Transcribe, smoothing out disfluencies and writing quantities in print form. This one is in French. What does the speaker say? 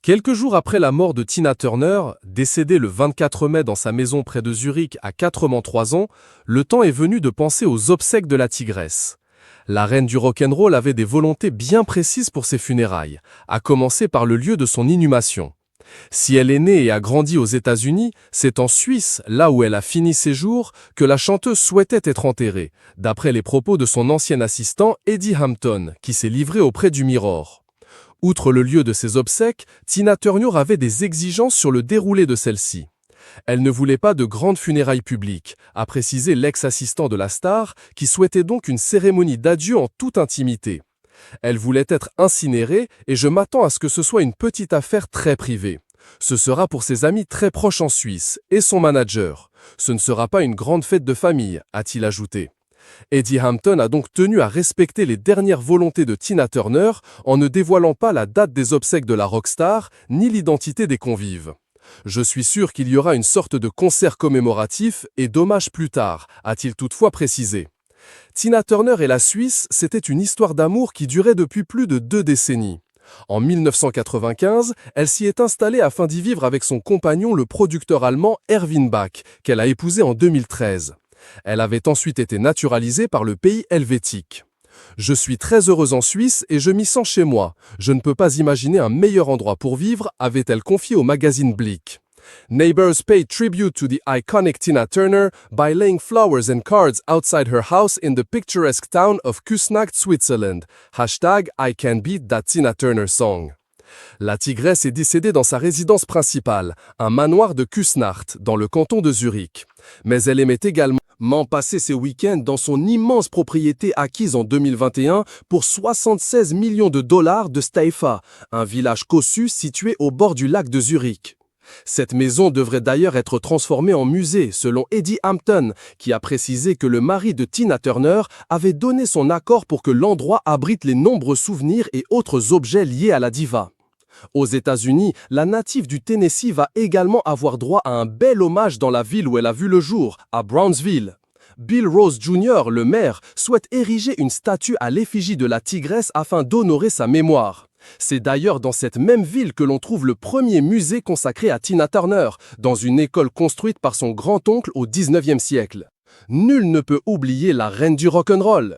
Quelques jours après la mort de Tina Turner, décédée le 24 mai dans sa maison près de Zurich à 83 ans, le temps est venu de penser aux obsèques de la tigresse. La reine du rock'n'roll avait des volontés bien précises pour ses funérailles, à commencer par le lieu de son inhumation. Si elle est née et a grandi aux États-Unis, c'est en Suisse, là où elle a fini ses jours, que la chanteuse souhaitait être enterrée, d'après les propos de son ancien assistant Eddie Hampton, qui s'est livré auprès du Mirror. Outre le lieu de ses obsèques, Tina Turner avait des exigences sur le déroulé de celle-ci. Elle ne voulait pas de grandes funérailles publiques, a précisé l'ex-assistant de la star, qui souhaitait donc une cérémonie d'adieu en toute intimité. Elle voulait être incinérée et je m'attends à ce que ce soit une petite affaire très privée. Ce sera pour ses amis très proches en Suisse et son manager. Ce ne sera pas une grande fête de famille, a-t-il ajouté. Eddie Hampton a donc tenu à respecter les dernières volontés de Tina Turner en ne dévoilant pas la date des obsèques de la rockstar ni l'identité des convives. Je suis sûr qu'il y aura une sorte de concert commémoratif et d'hommage plus tard, a-t-il toutefois précisé. Tina Turner et la Suisse, c'était une histoire d'amour qui durait depuis plus de 2 décennies. En 1995, elle s'y est installée afin d'y vivre avec son compagnon, le producteur allemand Erwin Bach, qu'elle a épousé en 2013. Elle avait ensuite été naturalisée par le pays helvétique. Je suis très heureuse en Suisse et je m'y sens chez moi. Je ne peux pas imaginer un meilleur endroit pour vivre, avait-elle confié au magazine Blick. Neighbors paid tribute to the iconic Tina Turner by laying flowers and cards outside her house in the picturesque town of Küsnacht, Switzerland. #I can beat that Tina Turner song. La tigresse est décédée dans sa résidence principale, un manoir de Küsnacht, dans le canton de Zurich. Mais elle aimait également passer ses week-ends dans son immense propriété acquise en 2021 pour 76 millions de dollars de Steifa, un village cossu situé au bord du lac de Zurich. Cette maison devrait d'ailleurs être transformée en musée, selon Eddie Hampton, qui a précisé que le mari de Tina Turner avait donné son accord pour que l'endroit abrite les nombreux souvenirs et autres objets liés à la diva. Aux États-Unis, la native du Tennessee va également avoir droit à un bel hommage dans la ville où elle a vu le jour, à Brownsville. Bill Rose Jr., le maire, souhaite ériger une statue à l'effigie de la tigresse afin d'honorer sa mémoire. C'est d'ailleurs dans cette même ville que l'on trouve le premier musée consacré à Tina Turner, dans une école construite par son grand-oncle au XIXe siècle. Nul ne peut oublier la reine du rock'n'roll.